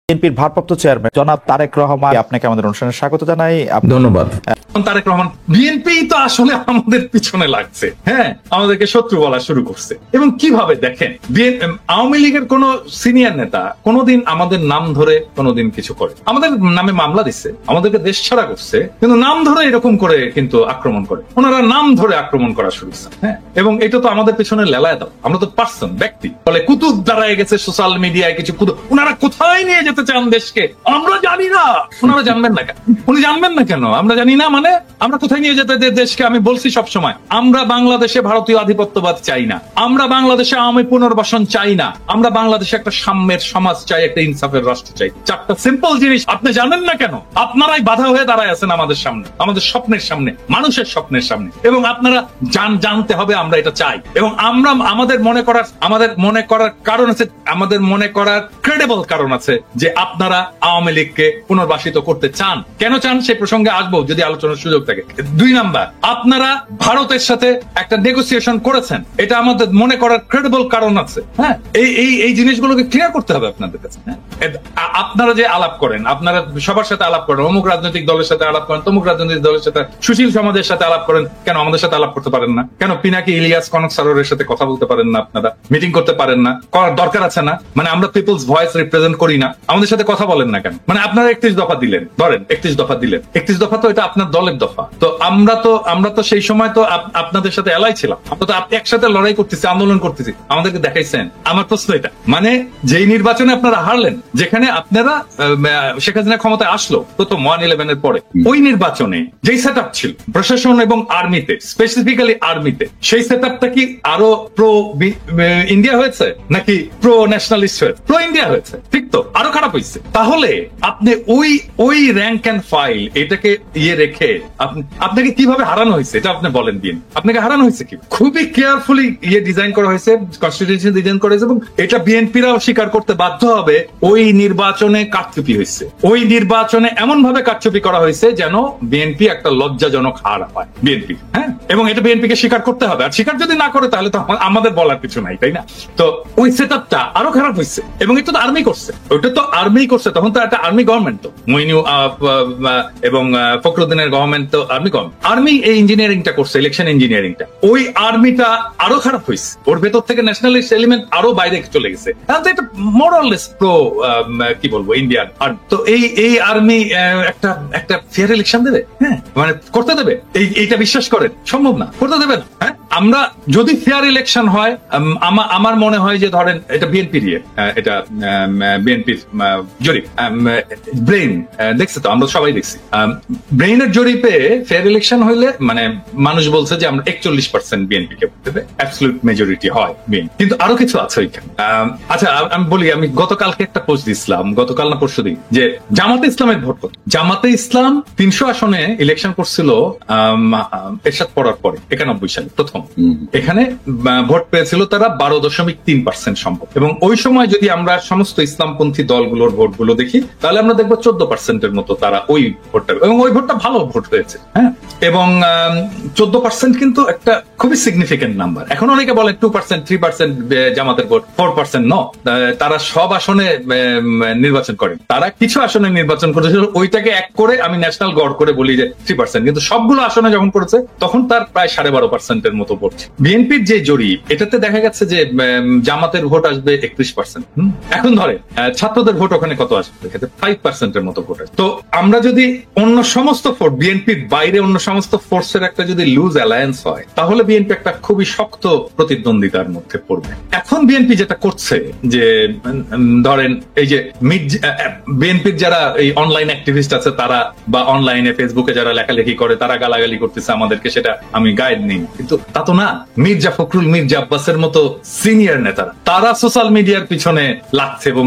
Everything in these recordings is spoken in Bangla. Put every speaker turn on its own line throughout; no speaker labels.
বিএনপির ভারপ্রাপ্ত চেয়ারম্যান জনাব তারেক রহমান, আপনাকে আমাদের অনুষ্ঠানে স্বাগত জানাই।
ধন্যবাদ। তারেক রহমান, বিএনপি তো আসলে আমাদের পিছনে লাগছে, হ্যাঁ, আমাদেরকে শত্রু বলা শুরু করছে। এবং কিভাবে দেখেন, আওয়ামী লীগের কোন সিনিয়র নেতা কোনদিন আমাদের নাম ধরে কোনদিন কিছু করে, আমাদের নামে মামলা দিচ্ছে, আমাদেরকে দেশ ছাড়া করছে, কিন্তু নাম ধরে এরকম করে কিন্তু আক্রমণ করে, ওনারা নাম ধরে আক্রমণ করা শুরু করছে, হ্যাঁ। এবং এটা তো আমাদের পিছনে লেলায় দাও, আমরা তো পার্সন, ব্যক্তি, ফলে কুতুব দাঁড়ায় গেছে সোশ্যাল মিডিয়ায় কিছু কুতুব, ওনারা কোথায় নিয়ে যেতে চান দেশকে আমরা জানি না। ওনারা জানবেন না কেন? উনি জানবেন না কেন? আমরা জানি না মানে আমরা কোথায় নিয়ে যেতে দেশকে? আমি বলছি সব সময়, আমরা বাংলাদেশে ভারতীয় আধিপত্যবাদ চাই না, আমরা বাংলাদেশে আওয়ামী পুনর্বাসন চাই না, আমরা বাংলাদেশে একটা সাম্যের সমাজ চাই, একটা ইনসাফের রাষ্ট্র চাই। চারটা সিম্পল জিনিস আপনি জানেন না কেন? আপনারাই বাধা হয়ে দাঁড়ায় আছেন আমাদের সামনে, আমাদের স্বপ্নের সামনে, মানুষের স্বপ্নের সামনে। এবং আপনারা জানতে হবে আমরা এটা চাই। এবং আমরা আমাদের মনে করার কারণ আছে, আমাদের মনে করার ক্রেডিবল কারণ আছে যে আপনারা আওয়ামী লীগকে পুনর্বাসিত করতে চান। কেন চান সেই প্রসঙ্গে আসবো যদি আলোচনার সুযোগ থাকে। 2 নাম্বার, আপনারা ভারতের সাথে একটা নেগোসিয়েশন করেছেন, এটা আমাদের মনে করার ক্রেডিবল কারণ আছে, হ্যাঁ। এই জিনিসগুলোকে ক্লিয়ার করতে হবে আপনাদের কাছে, হ্যাঁ। আপনারা যে আলাপ করেন, আপনারা সবার সাথে আলাপ করেন, অমুক রাজনৈতিক দলের সাথে আলাপ করেন, তমুক রাজনৈতিক দলের সাথে, সুশীল সমাজের সাথে আলাপ করেন, কেন আমাদের সাথে আলাপ করতে পারেন না? কেন পিনাকি ইলিয়াস কনক সারোয়ারের সাথে কথা বলতে পারেন না? আপনারা মিটিং করতে পারেন না? করার দরকার আছে না? মানে আমরা পিপলস ভয়েস রিপ্রেজেন্ট করি না, আমাদের সাথে কথা বলেন না কেন? মানে আপনারা 31 দফা দিলেন, ধরেন 31 দফা দিলেন, 31 দফা তো এটা আপনার দলের দফা, তো আমরা তো সেই সময় তো আপনাদের সাথে এলাই ছিলাম, আমরা তো একসাথে লড়াই করতেছি, আন্দোলন করতেছি, আমাদেরকে দেখাইছেন। আমার প্রশ্ন এটা, মানে যেই নির্বাচনে আপনারা হারলেন, যেখানে আপনারা শেখ হাসিনা ক্ষমতায় আসলো প্রথম 1/11 এর পরে, ওই নির্বাচনে যেই সেট আপ ছিল প্রশাসন এবং আর্মিতে, স্পেসিফিক্যালি আর্মিতে, সেই সেট আপটা কি আরো প্রো ইন্ডিয়া হয়েছে নাকি প্রো ন্যাশনালিস্ট হয়েছে? প্রো ইন্ডিয়া হয়েছে, ঠিক তো? আরো খারাপ হয়েছে। তাহলে আপনি ওই র্যাঙ্ক এন্ড ফাইল এটাকে রেখে আপনাকে কিভাবে হারানো হয়েছে এটা আপনি বলেন দিন। আপনাকে হারানো হয়েছে কি? খুবই কেয়ারফুলি ডিজাইন করা হয়েছে, কনস্টিটিউশন ডিজাইন করা হয়েছে, এবং এটা বিএনপিরাও স্বীকার করতে বাধ্য হবে। ওই নির্বাচনে কারচুপি হয়েছে, ওই নির্বাচনে এমন ভাবে কারচুপি করা হয়েছে যেন বিএনপি একটা লজ্জাজনক হার হয় বিএনপি, হ্যাঁ। এবং এটা বিএনপিকে স্বীকার করতে হবে, আর স্বীকার যদি না করে তাহলে তো আমাদের বলার কিছু নাই, তাই না? তো ওই সেট আপটা আরো খারাপ হয়েছে, এবং এটা তো আর্মি করছে, ওইটা তো আর্মি করছে, তখন তো একটা আর্মি গভর্নমেন্ট, তো মইনু এবং ফখরুদ্দিনের গভর্নমেন্ট তো আর্মি গভর্নমেন্ট, আর্মি এই ইঞ্জিনিয়ারিংটা করছে, ইলেকশন ইঞ্জিনিয়ারিংটা। ওই আর্মিটা আরো খারাপ হয়েছে, ওর ভেতর থেকে ন্যাশনালিস্ট এলিমেন্ট আরো বাইরে চলে গেছে। এটা মোরাললেস প্রো কি বলবো ইন্ডিয়ান। আর তো এই আর্মি একটা ফেয়ার ইলেকশন দেবে, হ্যাঁ, মানে করতে দেবে? এইটা বিশ্বাস করেন সম্ভব না, করতে দেবে না, হ্যাঁ। আমরা যদি ফেয়ার ইলেকশন হয়, আমার মনে হয় যে ধরেন এটা বিএনপির এটা বিএনপির জরিপ, ব্রেইন দেখছে তো, আমরা সবাই দেখছি, ব্রেইনের জরিপে ফেয়ার ইলেকশন হইলে মানে মানুষ বলছে যে আমরা 41% বিএনপি কে ভোট দেবে, অ্যাবসলিউট মেজরিটি হয় বিএনপি। কিন্তু আরো কিছু আছে ওইখানে। আচ্ছা আমি বলি, আমি গতকালকে একটা পোস্ট দিয়েছিলাম, গতকাল না পরশুদিন, যে জামাতে ইসলামের ভোট কত। জামাতে ইসলাম 300 আসনে ইলেকশন করছিল এরশাদ পড়ার পরে 91 সালে প্রথম। এখানে ভোট পেয়েছিল তারা 12.3% সম্ভব। এবং ওই সময় যদি আমরা সমস্ত ইসলামপন্থী দলগুলোর ভোটগুলো দেখি, তাহলে আমরা দেখবো 14% মতো তারা ওই ভোটটা, এবং ওই ভোটটা ভালো ভোট হয়েছে, হ্যাঁ। এবং 14% কিন্তু একটা খুবই সিগনিফিকেন্ট নাম্বার। এখন অনেকে বলে 2%, 3% জামাতের ভোট, 4% ন, তারা সব আসনে নির্বাচন করেন, তারা কিছু আসনে নির্বাচন করেছিল, ওইটাকে এক করে আমি ন্যাশনাল গড় করে বলি যে 3%, কিন্তু সবগুলো আসনে যখন করেছে তখন তার প্রায় 12.5% মতো ভোট। বিএনপির যে জরিপ, এটাতে দেখা গেছে যে জামাতের ভোট আসবে 31%। এখন ধরে ছাত্রদের ভোট ওখানে কত আসবে? 5% মতো ভোট আসবে। তো আমরা যদি অন্য সমস্ত ফোর্স, বিএনপির বাইরে অন্য সমস্ত ফোর্সের একটা যদি লুজ অ্যালায়েন্স হয়, তাহলে বিএনপি একটা খুবই শক্ত প্রতিদ্বন্দ্বিতার মধ্যে পড়বে। এখন বিএনপি যেটা করছে যে ধরেন এই যে বিএনপির যারা এই অনলাইন অ্যাক্টিভিস্ট আছে তারা, বা অনলাইনে ফেসবুকে যারা লেখালেখি করে, তারা গালাগালি করতেছে আমাদেরকে, সেটা আমি গাইড নেই, কিন্তু তা তো না। মির্জা ফখরুল, মির্জা আব্বাসের মতো সিনিয়র নেতারা তারা সোশ্যাল মিডিয়ার পিছনে লাগছে এবং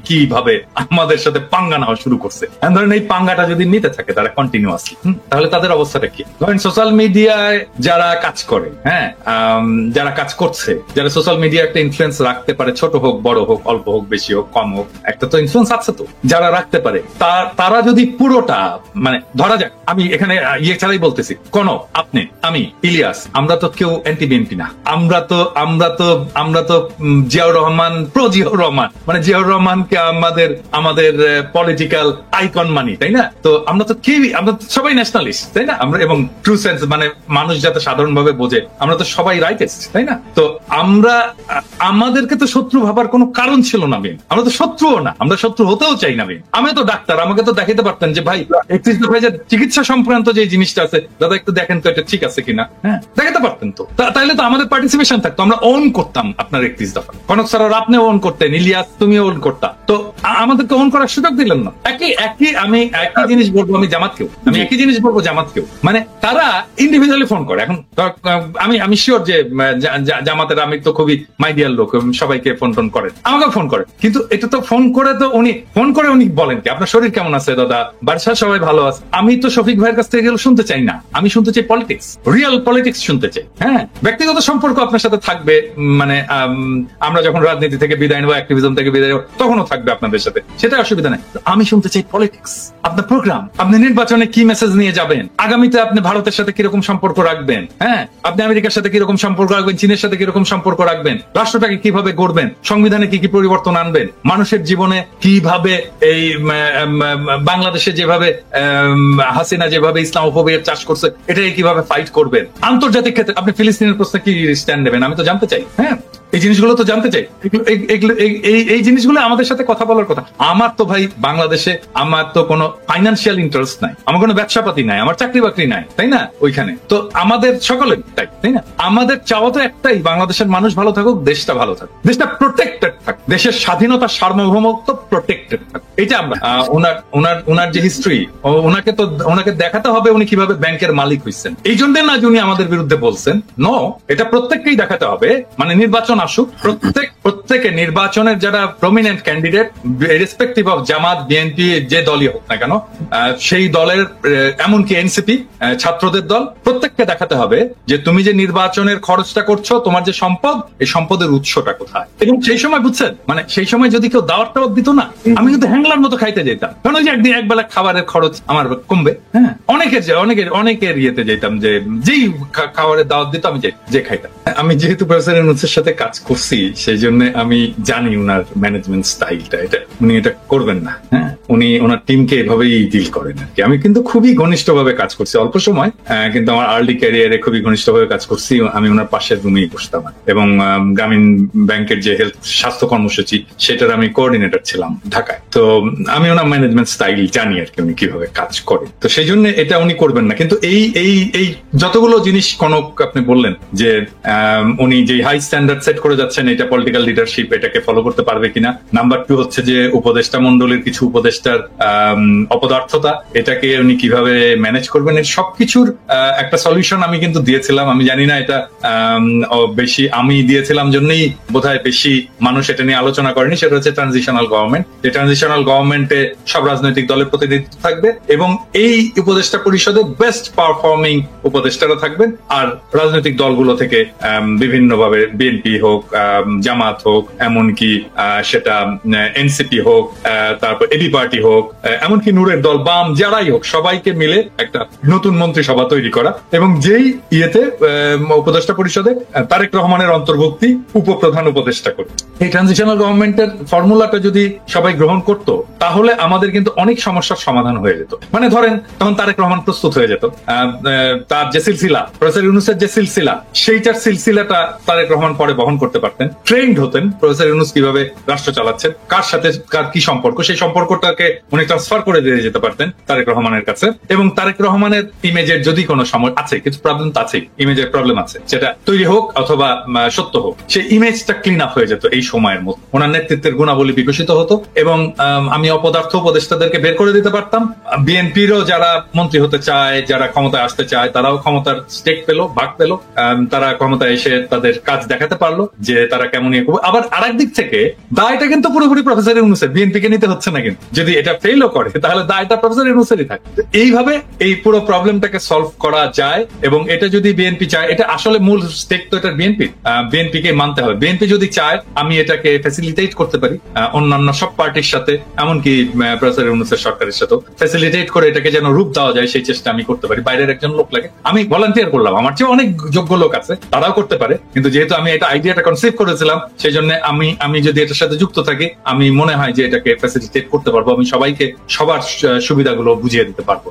কিভাবে আমাদের সাথে পাঙ্গা নেওয়া শুরু করছে। ধরেন এই পাঙ্গাটা যদি নিতে থাকে তারা কন্টিনিউয়াসলি, তাহলে তাদের অবস্থাটা কি? ধরেন সোশ্যাল মিডিয়ায় যারা কাজ করে, হ্যাঁ, যারা কাজ করছে, যারা সোশ্যাল মিডিয়া একটা ইনফ্লুয়েন্স রাখতে পারে, ছোট হোক বড় হোক, অল্প হোক বেশি হোক কম হোক, একটা তো ইনফ্লুয়েন্স আছে, তো যারা রাখতে পারে, তারা যদি পুরোটা, মানে ধরা যাক, আমি এখানে ছাড়াই বলতেছি, কোন আপনি, আমি, ইলিয়াস, আমরা তো কেউ অ্যান্টি বিএনপি না। আমরা তো জিয়াউর রহমান, প্রো জিয়াউর রহমান, মানে জিয়াউর রহমানকে আমাদের পলিটিক্যাল আইকন মানি, তাই না? তো আমরা তো সবাই ন্যাশনালিস্ট, তাই না? আমরা এবং ট্রু সেন্স, মানে মানুষ যাতে সাধারণভাবে বোঝে, আমরা তো সবাই রাইটেস্ট, তাই না? তো আমাদেরকে তো শত্রু ভাবার কোনো কারণ ছিল না বিন। আমরা তো শত্রুও না, আমরা শত্রু হতেও চাই না বিন। আমি তো ডাক্তার, আমাকে তো দেখাইতে পারতেন যে ভাই 31 দফায় যে চিকিৎসা সংক্রান্ত যে জিনিসটা আছে, দাদা একটু দেখেন তো এটা ঠিক আছে কিনা। হ্যাঁ, দেখাতে পারতেন তো। তাইলে তো আমাদের পার্টিসিপেশন থাকতো, আমরা ওন করতাম আপনার 31 দফা। কনক স্যার আপনি ওন করতেন, ইলিয়াস তুমিও ওন করতা, তো আমাদেরকে ওন করার সুযোগ দিলেন না। আমি একই জিনিস বলবো আমি জামাতকেও, মানে তারা ইন্ডিভিজুয়ালি ফোন করে। এখন আমি শিওর যে জামাতের আমি তো খুবই মাইডিয়াল লোক, সবাইকে ফোন করেন, আমাকেও ফোন করে। কিন্তু এটা তো ফোন করে উনি বলেন কি আপনার শরীর কেমন আছে দাদা, বাসায় সবাই ভালো আছে। আমি তো শফিক ভাইয়ের কাছ থেকে এগুলো শুনতে চাই না, আমি শুনতে চাই পলিটিক্স, রিয়েল পলিটিক্স শুনতে চাই। হ্যাঁ, ব্যক্তিগত সম্পর্ক আপনার সাথে থাকবে, মানে আমরা যখন রাজনীতি থেকে বিদায় নেবো, অ্যাক্টিভিজম থেকে বিদায় নেবো, তখনও থাকবে আপনাদের সাথে, সেটা অসুবিধা নেই। আমি শুনতে চাই পলিটিক্স, আপনার প্রোগ্রাম, আপনি নির্বাচনে কি মেসেজ নিয়ে যাবেন, আগামীতে আপনি ভারতের সাথে কিরকম সম্পর্ক রাখবেন, হ্যাঁ আপনি আমেরিকার সাথে কিরকম সম্পর্ক রাখবেন, চীনের সাথে কিরকম সম্পর্ক রাখবেন, রাষ্ট্রটাকে কিভাবে গড়বেন, সংবিধানে কি কি পরিবর্তন আনবেন, মানুষের জীবনে কিভাবে এই বাংলাদেশে যেভাবে হাসিনা যেভাবে ইসলামোফোবিয়ার চাষ করছে, এটাকে কিভাবে ফাইট করবেন, আন্তর্জাতিক ক্ষেত্রে আপনি ফিলিস্তিনের প্রশ্নে কি স্ট্যান্ড নেবেন, আমি তো জানতে চাই। হ্যাঁ, এই জিনিসগুলো তো জানতে চাই। এই জিনিসগুলো আমাদের সাথে কথা বলার কথা। আমার তো ভাই বাংলাদেশে আমার তো কোনো ফাইন্যান্সিয়াল ইন্টারেস্ট নাই, আমার কোনো ব্যবসাপাতি নাই, আমার চাকরি বাকরি নাই, তাই না? ওইখানে তো আমাদের সকলের তাই না? আমাদের চাওয়া তো একটাই, বাংলাদেশের মানুষ ভালো থাকুক, দেশটা ভালো থাকুক, দেশটা প্রোটেক্টেড থাক, দেশের স্বাধীনতা সার্বভৌমত্ব প্রোটেক্টেড থাক। এটা আমরা ওনার যে হিস্ট্রি, ওনাকে দেখাতে হবে উনি কিভাবে ব্যাংকের মালিক হয়েছেন। এই জন্য না যে উনি আমাদের বিরুদ্ধে বলছেন, নো, এটা প্রত্যেককেই দেখাতে হবে। মানে নির্বাচন আসুক, প্রত্যেকে নির্বাচনের যারা prominent candidate, respective of Jamaat, BNP, যে দলই হোক না কেন, সেই দলের, এমনকি এনসিপি, ছাত্রদের দল, প্রত্যেককে দেখাতে হবে যে তুমি যে নির্বাচনের খরচটা করছো, তোমার যে সম্পদ, এই সম্পদের উৎসটা কোথায়। এবং সেই সময় বুঝছেন, মানে সেই সময় যদি কেউ দাওয়াতটাও দিত না, আমি কিন্তু হ্যাংলার মতো খাইতে যেতাম, কারণ ওই যে একবেলা খাবারের খরচ আমার কমবে। হ্যাঁ, অনেকের ইয়েতে যেতাম, যে যেই খাবারের দাওয়াত দিত আমি যে খাইতাম। আমি যেহেতু প্রফেসর ইউনূসের সাথে কাজ করছি, সেই জন্য আমি জানি উনার ম্যানেজমেন্ট স্টাইলটা, উনি এটা করবেন না। হ্যাঁ, উনি ওনার টিমকে এভাবেই ডিল করেন আর কি। আমি কিন্তু খুবই ঘনিষ্ঠভাবে কাজ করছি, অল্প সময়, কিন্তু আমার আর্লি ক্যারিয়ারে খুবই ঘনিষ্ঠভাবে কাজ করছি। আমি ওনার পাশের রুমেই বসতাম, এবং গ্রামীণ ব্যাংকের যে স্বাস্থ্য কর্মসূচি, সেটার আমি কোঅর্ডিনেটর ছিলাম ঢাকায়। তো আমি ওনার ম্যানেজমেন্ট স্টাইল জানি আর কি, উনি কিভাবে কাজ করে। তো সেই জন্য এটা উনি করবেন না। কিন্তু এই যতগুলো জিনিস কনক আপনি বললেন যে উনি যে হাই স্ট্যান্ডার্ড সেট করে যাচ্ছেন, এটা পলিটিক্যাল লিডারশিপ এটাকে ফলো করতে পারবে কিনা। নাম্বার 2 হচ্ছে যে উপদেষ্টা মন্ডলীর কিছু উপদেষ্টার অপদার্থতা, এটাকে উনি কিভাবে ম্যানেজ করবেন, এর সবকিছুর একটা সলিউশন আমি কিন্তু দিয়েছিলাম। আমি জানি না এটা বেশি আমি দিয়েছিলাম জন্যই বোধহয় বেশি মানুষ এটা নিয়ে আলোচনা করেনি। সেটা হচ্ছে ট্রানজিশনাল গভর্নমেন্ট। যে ট্রানজিশনাল গভর্নমেন্টে সব রাজনৈতিক দলের প্রতিনিধিত্ব থাকবে, এবং এই উপদেষ্টা পরিষদে বেস্ট পারফর্মিং উপদেষ্টারা থাকবেন। আর রাজনৈতিক দলগুলো থেকে বিভিন্নভাবে, বিএনপি হোক, জামাত হোক, এমনকি সেটা এনসিপি হোক, তারপর এবি পার্টি হোক, এমনকি নূরের দল, বাম, যারাই হোক, সবাইকে মিলে একটা নতুন মন্ত্রিসভা তৈরি করা, এবং যেই ইয়েতে উপদেষ্টা পরিষদে তারেক রহমানের অন্তর্ভুক্তি উপপ্রধান উপদেষ্টা করে। এই ট্রানজিশনাল গভর্নমেন্টের ফর্মুলাটা যদি সবাই গ্রহণ করত, তাহলে আমাদের কিন্তু অনেক সমস্যার সমাধান হয়ে যেত। মানে ধরেন তখন তারেক রহমান প্রস্তুত হয়ে যেত, তার যে সিলসিলা, প্রফেসর ইউনূসের যে সিলসিলা, সেইটার সিলসিলাটা তারেক রহমান পরে বহন করতে পারতেন। ট্রেন্ড হতেন প্রফেসর ইউনূস কিভাবে রাষ্ট্র চালাচ্ছেন, কার সাথে কার কি সম্পর্ক, সেই সম্পর্কটাকে উনি ট্রান্সফার করে দিয়ে যেতে পারতেন তারেক রহমানের কাছে। এবং তারেক রহমানের ইমেজের যদি কোনো সমস্যা আছে, কিছু প্রবলেম তো আছেই, ইমেজের প্রবলেম আছে, সেটা তৈরি হোক অথবা সত্য হোক, সেই ইমেজটা ক্লিন আপ হয়ে যেত এই সময়ের মধ্যে। ওনার নেতৃত্বের গুণাবলী বিকশিত হতো, এবং আমি অপদার্থ উপদেষ্টাদেরকে বের করে দিতে পারতাম। বিএনপিরও যারা মন্ত্রী হতে চায়, যারা ক্ষমতায় আসতে চায়, তারাও ক্ষমতার স্টেক পেলো, ভাগ পেলো। তারা ক্ষমতায় এসে তাদের কাজ দেখাতে পারলো যে তারা কেমন ইয়ে। আবার আরেক দিক থেকে দায়টা কিন্তু পুরোপুরি প্রফেসর ইউনূসের, বিএনপি কে নিতে হচ্ছে না। কিন্তু যদি এটা ফেলও করে তাহলে দায়টা প্রফেসর ইউনূসেরই থাকে। এইভাবে এই পুরো প্রবলেমটাকে সলভ করা যায়, এবং এটা যদি বিএনপি চায়, এটা আসলে মূল স্টেক তো এটা বিএনপি কে মানতে হবে। বিএনপি যদি চায় আমি এটাকে ফ্যাসিলিটেট করতে পারি অন্যান্য সব পার্টির সাথে, এমনকি প্রফেসর ইউনূসের সরকারের সাথে ফ্যাসিলিটেট করে এটাকে যেন রূপ দেওয়া যায় সেই চেষ্টা আমি করতে পারি। বাইরের একজন লোক লাগে, আমি ভলান্টিয়ার করলাম, আমার চেয়ে অনেক যোগ্য লোক আছে, তারাও করতে পারে। কিন্তু যেহেতু আমি এটা আইডিয়াটা কনসিভ করেছিলাম, সেই জন্য আমি যদি এটার সাথে যুক্ত থাকি, আমি মনে হয় যে এটাকে ফ্যাসিলিটেট করতে পারবো, আমি সবাইকে সবার সুবিধাগুলো বুঝিয়ে দিতে পারবো।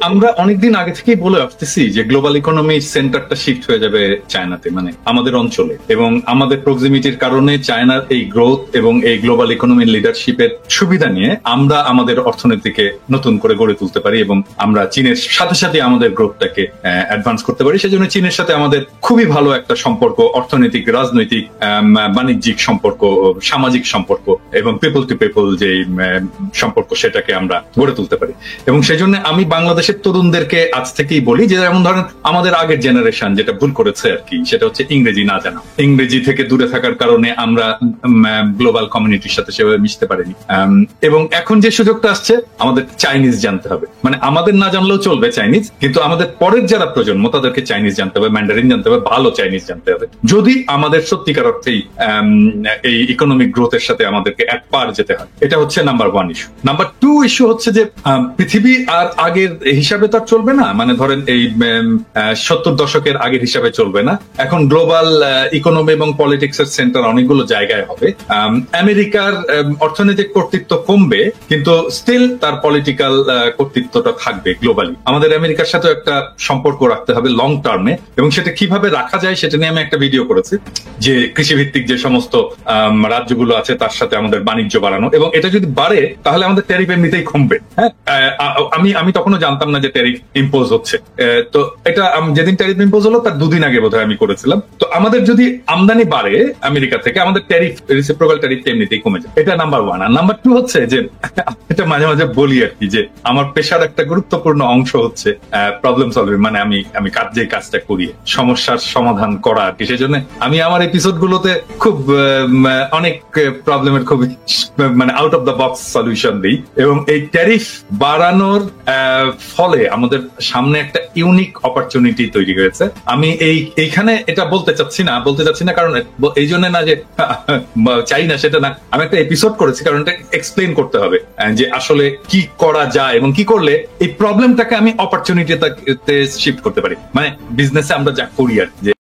আমরা অনেকদিন আগে থেকেই বলে আসতেছি যে গ্লোবাল ইকোনমি সেন্টারটা শিফট হয়ে যাবে চায়নাতে, মানে আমাদের অঞ্চলে, এবং আমাদের প্রক্সিমিটির কারণে চায়নার এই গ্রোথ এবং এই গ্লোবাল ইকোনমির লিডারশিপের সুবিধা নিয়ে আমরা আমাদের অর্থনীতিকে নতুন করে গড়ে তুলতে পারি, এবং আমরা চীনের সাথে সাথে আমাদের গ্রোথটাকে অ্যাডভান্স করতে পারি। সেজন্য চীনের সাথে আমাদের খুবই ভালো একটা সম্পর্ক, অর্থনৈতিক, রাজনৈতিক, বাণিজ্যিক সম্পর্ক, সামাজিক সম্পর্ক এবং পিপল টু পিপল যে সম্পর্ক, সেটাকে আমরা গড়ে তুলতে পারি। এবং সেই জন্য আমি বাংলাদেশের তরুণদেরকে আজ থেকেই বলি যে, যেমন ধরেন আমাদের আগের জেনারেশন যেটা ভুল করেছে আর কি, সেটা হচ্ছে ইংরেজি না জানা। ইংরেজি থেকে দূরে থাকার কারণে আমরা গ্লোবাল কমিউনিটির সাথে সেভাবে মিশতে পারিনি। এবং এখন যে সুযোগটা আসছে, আমাদের চাইনিজ জানতে হবে। মানে আমাদের না জানলেও চলবে চাইনিজ, কিন্তু আমাদের পরের যারা প্রজন্ম তাদেরকে চাইনিজ জানতে হবে, ম্যান্ডারিন জানতে হবে, ভালো চাইনিজ জানতে হবে, যদি আমাদের সত্যিকার অর্থেই এই ইকোনমিক গ্রোথের সাথে আমাদেরকে এক পার যেতে হয়। এটা হচ্ছে নাম্বার 1 ইস্যু। নাম্বার 2 ইস্যু হচ্ছে যে পৃথিবী আর আগের হিসাবে তো আর চলবে না। মানে ধরেন এই 70 দশকের আগের হিসাবে চলবে না। এখন গ্লোবাল ইকোনমি এবং পলিটিক্স এর সেন্টার অনেকগুলো জায়গায় হবে। আমেরিকার অর্থনৈতিক কর্তৃত্ব কমবে, কিন্তু স্টিল তার পলিটিক্যাল কর্তৃত্বটা থাকবে গ্লোবালি। আমাদের আমেরিকার সাথে একটা সম্পর্ক রাখতে হবে লং টার্মে, এবং সেটা কিভাবে রাখা যায় সেটা নিয়ে আমি একটা ভিডিও করেছি, যে কৃষিভিত্তিক যে সমস্ত রাজ্যগুলো আছে তার সাথে আমাদের বাণিজ্য বাড়ানো, এবং এটা যদি বাড়ে তাহলে আমাদের ট্যারিফ এমনিতেই কমবে। হ্যাঁ, আমি তখনও জানতাম না যে ট্যারিফ ইম্পোজ হচ্ছে। তো এটা যেদিন ট্যারিফ ইম্পোজ হলো তার 2 দিন আগে বোধহয় আমি করেছিলাম। তো আমাদের যদি আমদানি বাড়ে আমেরিকা থেকে, আমাদের ট্যারিফ, রেসিপ্রোকাল ট্যারিফ এমনিতেই কমে যায়। এটা নাম্বার 1। আর নাম্বার 2 হচ্ছে যে, এটা মাঝে মাঝে বলি আর কি, যে আমার পেশার একটা গুরুত্বপূর্ণ অংশ হচ্ছে প্রবলেম সলভিং। মানে আমি যে কাজটা করি, সমস্যার সমাধান করা আর কি। সেই জন্য আমি আমার এপিসোড গুলোতে খুব অনেক প্রবলেমের খুব মানে out of the box solution দিই, এবং এই ট্যারিফ বাড়ানোর ফলে আমাদের সামনে একটা ইউনিক অপরচুনিটি তৈরি হয়েছে। আমি এইখানে এটা বলতে চাচ্ছি না কারণ এই জন্য না যে চাই না, সেটা না। আমি একটা এপিসোড করেছি কারণ এটা এক্সপ্লেন করতে হবে যে আসলে কি করা যায় এবং কি করলে এই প্রবলেমটাকে আমি অপরচুনিটিতে শিফট করতে পারি। মানে বিজনেসে আমরা যা করি আর যে